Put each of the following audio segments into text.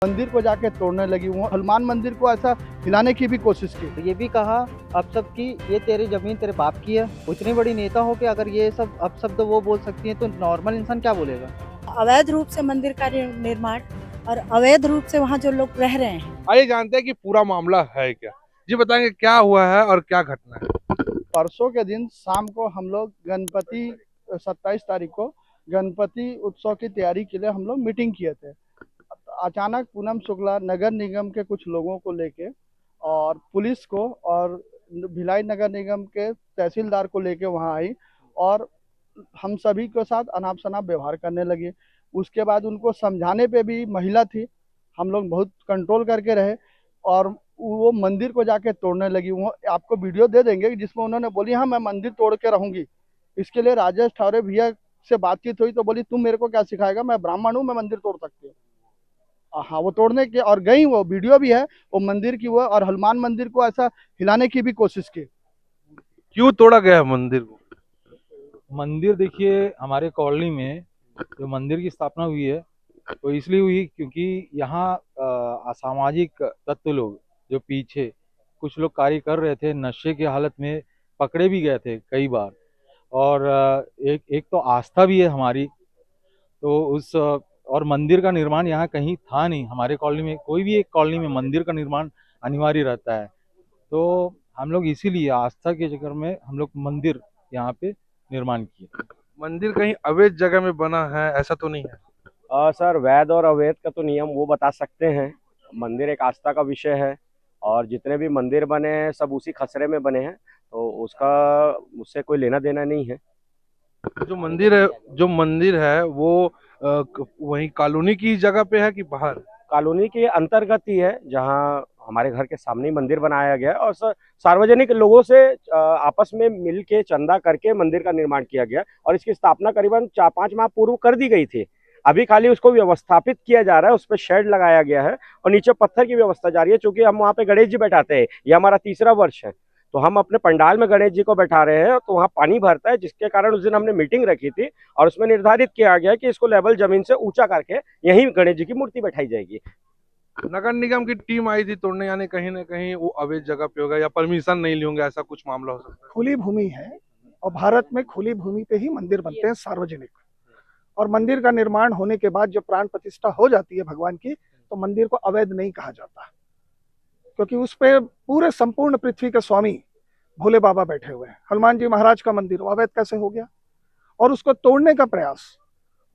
मंदिर को जाके तोड़ने लगी। वो हनुमान मंदिर को ऐसा हिलाने की भी कोशिश की। तो ये भी कहा अब सब की ये तेरी जमीन तेरे बाप की है। इतनी बड़ी नेता हो के अगर ये सब अब शब्द वो बोल सकती है तो नॉर्मल इंसान क्या बोलेगा। अवैध रूप से मंदिर का निर्माण और अवैध रूप से वहाँ जो लोग रह रहे हैं। आइए जानते हैं कि पूरा मामला है क्या। जी बताएंगे क्या हुआ है और क्या घटना है। परसों के दिन शाम को हम लोग गणपति 27 तारीख को गणपति उत्सव की तैयारी के लिए हम लोग मीटिंग किए थे। अचानक पूनम शुक्ला नगर निगम के कुछ लोगों को लेके और पुलिस को और भिलाई नगर निगम के तहसीलदार को लेके वहां आई और हम सभी के साथ अनाप शनाप व्यवहार करने लगे। उसके बाद उनको समझाने पे भी महिला थी, हम लोग बहुत कंट्रोल करके रहे और वो मंदिर को जाके तोड़ने लगी। वो आपको वीडियो दे देंगे जिसमें उन्होंने बोली हाँ मैं मंदिर तोड़ के रहूंगी। इसके लिए राजेश ठावरे भैया से बातचीत हुई तो बोली तुम मेरे को क्या सिखाएगा, मैं ब्राह्मण हूँ, मैं मंदिर तोड़ सकती हूँ। हाँ वो तोड़ने के और गई, वो वीडियो भी है वो मंदिर की वो, और हनुमान मंदिर को ऐसा हिलाने की भी कोशिश की। क्यों तोड़ा गया है मंदिर को? मंदिर देखिए, हमारे कॉलोनी में जो मंदिर की स्थापना हुई है तो इसलिए हुई क्योंकि यहाँ असामाजिक तत्व लोग जो पीछे कुछ लोग कार्य कर रहे थे, नशे की हालत में पकड़े भी गए थे कई बार। और एक एक तो आस्था भी है हमारी, तो उस और मंदिर का निर्माण यहाँ कहीं था नहीं। हमारे कॉलोनी में कोई भी एक कॉलोनी में मंदिर का निर्माण अनिवार्य रहता है, तो हम लोग इसीलिए आस्था के चक्कर में हम लोग मंदिर यहाँ पे निर्माण किए। मंदिर कहीं अवैध जगह में बना है ऐसा तो नहीं है? सर, वैध और अवैध का तो नियम वो बता सकते हैं। मंदिर एक आस्था का विषय है और जितने भी मंदिर बने हैं सब उसी खसरे में बने हैं, तो उसका उससे कोई लेना देना नहीं है। जो मंदिर है वो वहीं कॉलोनी की जगह पे है कि बाहर? कॉलोनी के अंतर्गत ही है, जहाँ हमारे घर के सामने ही मंदिर बनाया गया है और सार्वजनिक लोगों से आपस में मिल के चंदा करके मंदिर का निर्माण किया गया और इसकी स्थापना करीबन 4-5 माह पूर्व कर दी गई थी। अभी खाली उसको व्यवस्थापित किया जा रहा है, उस पर शेड लगाया गया है और नीचे पत्थर की व्यवस्था जारी है। चूंकि हम वहाँ पे गणेश जी बैठाते हैं, ये हमारा तीसरा वर्ष है, तो हम अपने पंडाल में गणेश जी को बैठा रहे हैं, तो वहाँ पानी भरता है, जिसके कारण उस दिन हमने मीटिंग रखी थी और उसमें निर्धारित किया गया कि इसको लेवल जमीन से ऊंचा करके यहीं गणेश जी की मूर्ति बैठाई जाएगी। नगर निगम की टीम आई थी तोड़ने, यानी कहीं ना कहीं वो अवैध जगह पे होगा या परमिशन नहीं ली होंगे, ऐसा कुछ मामला हो सकता है। खुली भूमि है और भारत में खुली भूमि पे ही मंदिर बनते हैं सार्वजनिक। और मंदिर का निर्माण होने के बाद जब प्राण प्रतिष्ठा हो जाती है भगवान की, तो मंदिर को अवैध नहीं कहा जाता, क्योंकि उस पे पूरे संपूर्ण पृथ्वी के स्वामी भोले बाबा बैठे हुए हैं। हनुमान जी महाराज का मंदिर अवैध कैसे हो गया? और उसको तोड़ने का प्रयास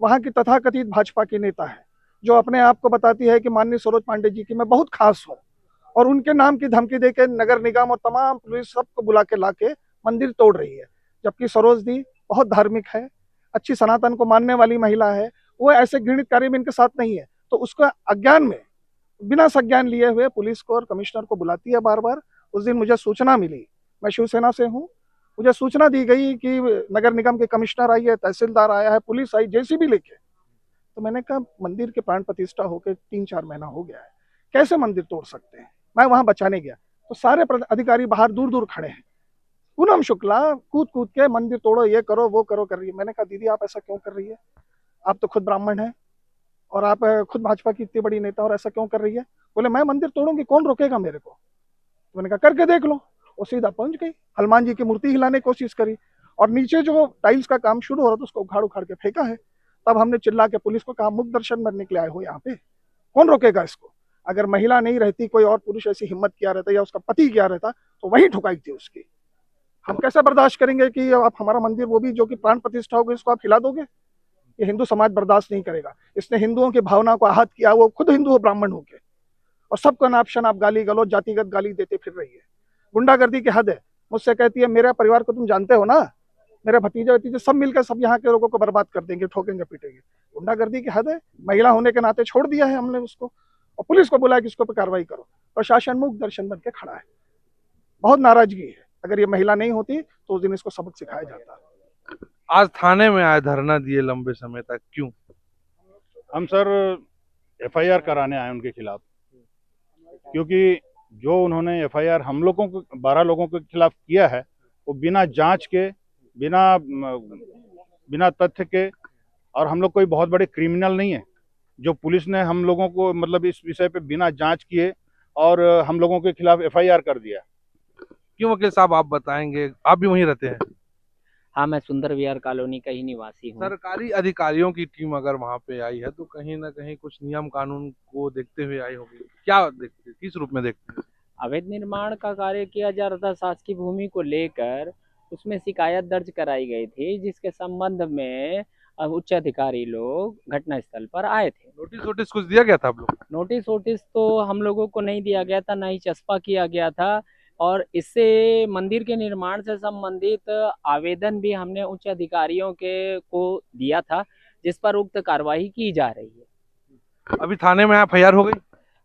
वहां की तथाकथित भाजपा की नेता है, जो अपने आप को बताती है कि माननीय सरोज पांडे जी की मैं बहुत खास हूँ, और उनके नाम की धमकी देके नगर निगम और तमाम पुलिस सबको बुला के लाके मंदिर तोड़ रही है। जबकि सरोज दी बहुत धार्मिक है, अच्छी सनातन को मानने वाली महिला है, वो ऐसे घृणित कार्य में इनके साथ नहीं है, तो उसका अज्ञान में बिना संज्ञान लिए हुए पुलिस को और कमिश्नर को बुलाती है बार बार। उस दिन मुझे सूचना मिली, मैं शिवसेना से हूँ, मुझे सूचना दी गई कि नगर निगम के कमिश्नर आई है, तहसीलदार आया है, पुलिस आई जेसीबी लेके। तो मैंने कहा मंदिर के प्राण प्रतिष्ठा होकर 3-4 महीना हो गया है, कैसे मंदिर तोड़ सकते हैं? मैं वहां बचाने गया तो सारे अधिकारी बाहर दूर दूर खड़े हैं। पूनम शुक्ला कूद कूद के मंदिर तोड़ो, ये करो वो करो कर रही है। मैंने कहा दीदी आप ऐसा क्यों कर रही है? आप तो खुद ब्राह्मण हैं और आप खुद भाजपा की इतनी बड़ी नेता, और ऐसा क्यों कर रही है? बोले मैं मंदिर तोड़ूंगी, कौन रोकेगा मेरे को? तो मैंने कहा करके देख लो। वो सीधा पहुंच गई, हनुमान जी की मूर्ति हिलाने की कोशिश करी और नीचे जो टाइल्स का काम शुरू हो रहा था उसको उखाड़ उखाड़ के फेंका है। तब हमने चिल्ला के पुलिस को कहा मुख दर्शन करने के लिए आए हो यहाँ पे, कौन रोकेगा इसको? अगर महिला नहीं रहती, कोई और पुरुष ऐसी हिम्मत किया रहता या उसका पति किया रहता तो वही ठुकाई थी उसकी। हम कैसे बर्दाश्त करेंगे कि आप हमारा मंदिर, वो भी जो कि प्राण प्रतिष्ठा होगी, इसको आप हिला दोगे? ये हिंदू समाज बर्दाश्त नहीं करेगा। इसने हिंदुओं की भावना को आहत किया, वो खुद हिंदू हो ब्राह्मण होके, और सबको नाप शनाप गाली गलौज जातिगत गाली देते फिर रही है। गुंडागर्दी की हद है। मुझसे कहती है मेरे परिवार को तुम जानते हो ना, मेरे भतीजे भतीजे सब मिलकर सब यहाँ के लोगों को बर्बाद कर देंगे, ठोकेंगे पीटेंगे। गुंडागर्दी की हद है। महिला होने के नाते छोड़ दिया है हमने उसको, और पुलिस को बुलाया कि इसको पे कार्रवाई करो। प्रशासन मुख दर्शन बन के खड़ा है। बहुत नाराजगी है। अगर ये महिला नहीं होती तो उस दिन इसको सबक सिखाया जाता। आज थाने में आए, धरना दिए लंबे समय तक, क्यों? हम सर एफआईआर कराने आए उनके खिलाफ, क्योंकि जो उन्होंने एफआईआर हम लोगों को 12 लोगों के खिलाफ किया है वो बिना जांच के, बिना तथ्य के, और हम लोग कोई बहुत बड़े क्रिमिनल नहीं है। जो पुलिस ने हम लोगों को मतलब इस विषय पे बिना जांच किए और हम लोगों के खिलाफ एफआईआर कर दिया। क्यों वकील साहब, आप बताएंगे, आप भी वहीं रहते हैं। हाँ, मैं सुंदर विहार कॉलोनी का ही निवासी हूँ। सरकारी अधिकारियों की टीम अगर वहां पे आई है तो कहीं ना कहीं कुछ नियम कानून को देखते हुए आई होगी, क्या देखते, किस रूप में देखते हैं? अवैध निर्माण का कार्य किया जा रहा था शासकीय भूमि को लेकर, उसमें शिकायत दर्ज कराई गई थी, जिसके संबंध में उच्च अधिकारी लोग घटनास्थल पर आए थे। नोटिस वोटिस कुछ दिया गया था आप लोग? नोटिस वोटिस तो हम लोगों को नहीं दिया गया था, ना ही चस्पा किया गया था, और इससे मंदिर के निर्माण से संबंधित आवेदन भी हमने उच्च अधिकारियों के को दिया था, जिस पर उक्त कार्रवाई की जा रही है। अभी थाने में एफआईआर हो गई?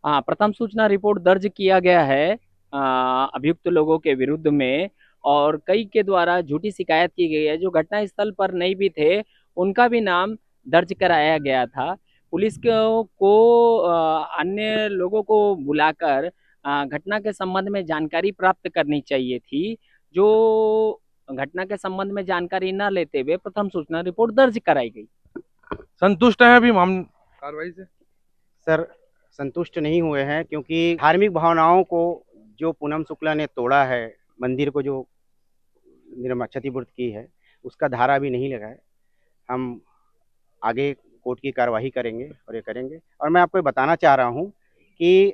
हाँ, प्रथम सूचना रिपोर्ट दर्ज किया गया है अभियुक्त लोगों के विरुद्ध में, और कई के द्वारा झूठी शिकायत की गई है। जो घटनास्थल पर नहीं भी थे उनका भी नाम दर्ज कराया गया था। पुलिस को अन्य लोगों को बुलाकर घटना के संबंध में जानकारी प्राप्त करनी चाहिए थी। जो घटना के संबंध में जानकारी न लेते हुए प्रथम सूचना रिपोर्ट दर्ज कराई गई। संतुष्ट है अभी मामले कार्रवाई से? सर, संतुष्ट नहीं हुए हैं, क्योंकि धार्मिक भावनाओं को जो पूनम शुक्ला ने तोड़ा है, मंदिर को जो क्षतिपूर्ति की है, उसका धारा भी नहीं लगा है। हम आगे कोर्ट की कार्रवाई करेंगे और ये करेंगे। और मैं आपको बताना चाह रहा हूँ कि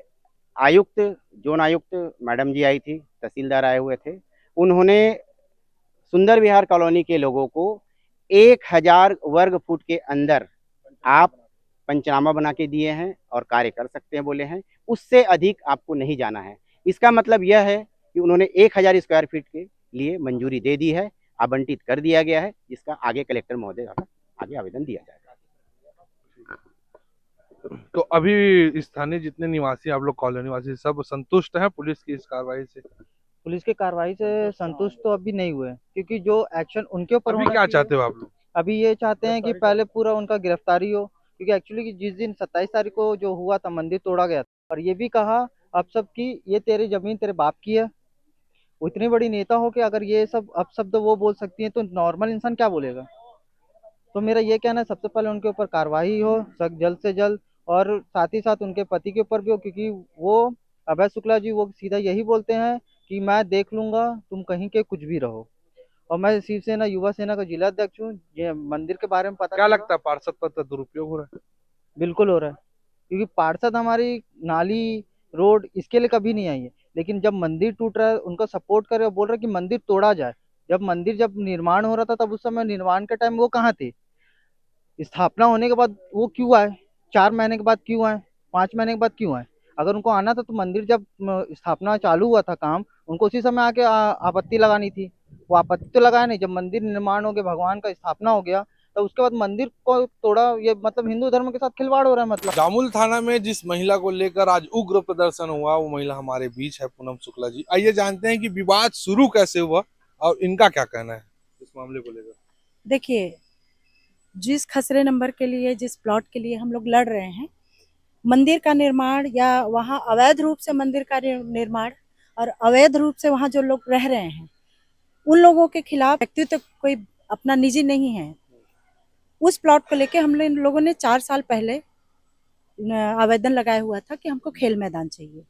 आयुक्त, जोन आयुक्त मैडम जी आई थी, तहसीलदार आए हुए थे, उन्होंने सुंदर विहार कॉलोनी के लोगों को 1000 वर्ग फुट के अंदर आप पंचनामा बना के दिए हैं और कार्य कर सकते हैं बोले हैं, उससे अधिक आपको नहीं जाना है। इसका मतलब यह है कि उन्होंने 1000 स्क्वायर फीट के लिए मंजूरी दे दी है, आवंटित कर दिया गया है, जिसका आगे कलेक्टर महोदय द्वारा आगे आवेदन दिया जाएगा। तो अभी स्थानीय जितने निवासी, आप लोग कॉलोनी निवासी, सब संतुष्ट हैं पुलिस की इस कार्रवाई से? पुलिस की कार्रवाई से संतुष्ट तो अभी नहीं हुए, क्योंकि जो एक्शन उनके ऊपर अभी होना क्या चाहिए, चाहते हो आप लोग? अभी ये चाहते हैं कि पहले पूरा उनका गिरफ्तारी हो, क्योंकि एक्चुअली कि जिस दिन 27 तारीख को जो हुआ था, मंदिर तोड़ा गया था, और ये भी कहा अब सब की ये तेरी जमीन तेरे बाप की है। वो इतनी बड़ी नेता हो कि अगर ये सब अपशब्द वो बोल सकती है तो नॉर्मल इंसान क्या बोलेगा। तो मेरा ये कहना है सबसे पहले उनके ऊपर कार्रवाई हो जल्द से जल्द, और साथ ही साथ उनके पति के ऊपर भी हो, क्योंकि वो अभय शुक्ला जी वो सीधा यही बोलते हैं कि मैं देख लूंगा, तुम कहीं के कुछ भी रहो। और मैं शिवसेना युवा सेना का जिला अध्यक्ष हूँ। ये मंदिर के बारे में पता क्या चला? लगता है पार्षद पद का दुरुपयोग हो रहा है? बिल्कुल हो रहा है, क्योंकि पार्षद हमारी नाली रोड इसके लिए कभी नहीं आई है, लेकिन जब मंदिर टूट रहा है उनको सपोर्ट करे और बोल रहा है कि मंदिर तोड़ा जाए। जब निर्माण हो रहा था तब उस समय निर्माण के टाइम वो कहाँ थे? स्थापना होने के बाद वो क्यों आए? 4 महीने के बाद क्यों आए? 5 महीने के बाद क्यों आए? अगर उनको आना था तो मंदिर जब स्थापना चालू हुआ था काम, उनको उसी समय आके आपत्ति लगानी थी। वो आपत्ति तो लगाया नहीं। जब मंदिर निर्माण हो गया, भगवान का स्थापना हो गया, तो उसके बाद मंदिर को तोड़ा। ये मतलब हिंदू धर्म के साथ खिलवाड़ हो रहा है। मतलब जामुल थाना में जिस महिला को लेकर आज उग्र प्रदर्शन हुआ, वो महिला हमारे बीच है, पूनम शुक्ला जी। आइए जानते हैं कि विवाद शुरू कैसे हुआ और इनका क्या कहना है इस मामले को लेकर। देखिए, जिस खसरे नंबर के लिए, जिस प्लॉट के लिए हम लोग लड़ रहे हैं, मंदिर का निर्माण या वहाँ अवैध रूप से मंदिर का निर्माण और अवैध रूप से वहाँ जो लोग रह रहे हैं, उन लोगों के खिलाफ व्यक्तित्व कोई अपना निजी नहीं है। उस प्लॉट को लेके हम लोगों ने 4 साल पहले आवेदन लगाया हुआ था कि हमको खेल मैदान चाहिए।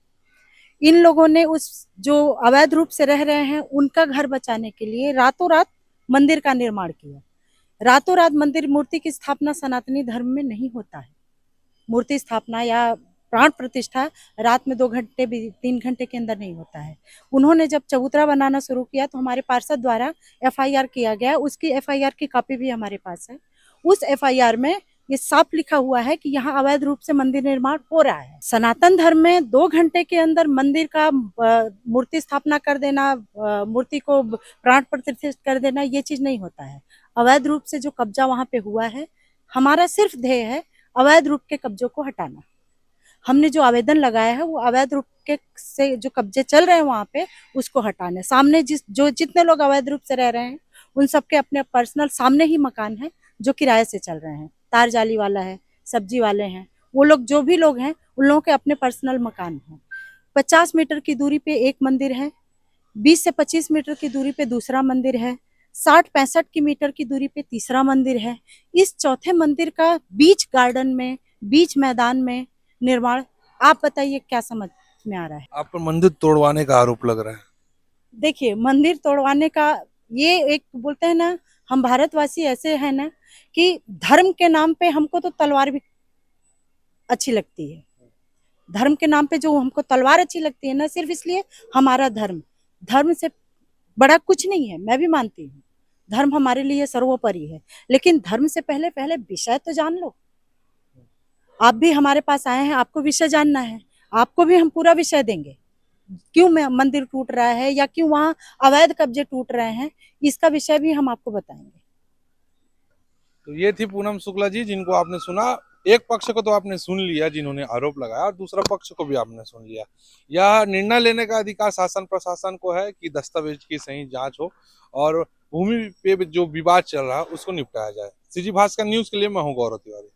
इन लोगों ने उस जो अवैध रूप से रह रहे हैं उनका घर बचाने के लिए रातों रात मंदिर का निर्माण किया। रातों रात मंदिर, मूर्ति की स्थापना सनातनी धर्म में नहीं होता है। मूर्ति स्थापना या प्राण प्रतिष्ठा रात में 2 घंटे भी 3 घंटे के अंदर नहीं होता है। उन्होंने जब चबूतरा बनाना शुरू किया तो हमारे पार्षद द्वारा एफआईआर किया गया। उसकी एफआईआर की कॉपी भी हमारे पास है। उस एफआईआर में ये साफ लिखा हुआ है कि यहाँ अवैध रूप से मंदिर निर्माण हो रहा है। सनातन धर्म में 2 घंटे के अंदर मंदिर का मूर्ति स्थापना कर देना, मूर्ति को प्राण प्रतिष्ठित कर देना, ये चीज नहीं होता है। अवैध रूप से जो कब्जा वहाँ पे हुआ है, हमारा सिर्फ ध्येय है अवैध रूप के कब्जों को हटाना। हमने जो आवेदन लगाया है वो अवैध रूप के से जो कब्जे चल रहे हैं वहाँ पे, उसको हटाने। सामने जितने लोग अवैध रूप से रह रहे हैं उन सबके अपने पर्सनल सामने ही मकान है जो किराए से चल रहे हैं। तार जाली वाला है, सब्जी वाले हैं, वो लोग जो भी लोग हैं उन लोगों के अपने पर्सनल मकान हैं। 50 मीटर की दूरी पे एक मंदिर है, 20 से 25 मीटर की दूरी पे दूसरा मंदिर है, 60-65 की मीटर की दूरी पे तीसरा मंदिर है। इस चौथे मंदिर का बीच गार्डन में बीच मैदान में निर्माण, आप बताइए क्या समझ में आ रहा है? आप पर मंदिर तोड़वाने का आरोप लग रहा है। देखिए, मंदिर तोड़वाने का ये एक बोलते हैं ना, हम भारतवासी ऐसे हैं ना कि धर्म के नाम पे हमको तो तलवार भी अच्छी लगती है। धर्म के नाम पे जो हमको तलवार अच्छी लगती है ना, सिर्फ इसलिए हमारा धर्म, धर्म से बड़ा कुछ नहीं है, मैं भी मानती हूँ। धर्म हमारे लिए सर्वोपरि है, लेकिन धर्म से पहले पहले विषय तो जान लो। आप भी हमारे पास आए हैं, आपको विषय जानना है, आपको भी हम पूरा विषय देंगे। क्यों मंदिर टूट रहा है या क्यों वहाँ अवैध कब्जे टूट रहे हैं, इसका विषय भी हम आपको बताएंगे। तो ये थी पूनम शुक्ला जी, जिनको आपने सुना। एक पक्ष को तो आपने सुन लिया जिन्होंने आरोप लगाया, और दूसरा पक्ष को भी आपने सुन लिया। यह निर्णय लेने का अधिकार शासन प्रशासन को है कि दस्तावेज की सही जांच हो और भूमि पे जो विवाद चल रहा है उसको निपटाया जाए। सीजी भास्कर न्यूज के लिए मैं हूं गौरव तिवारी।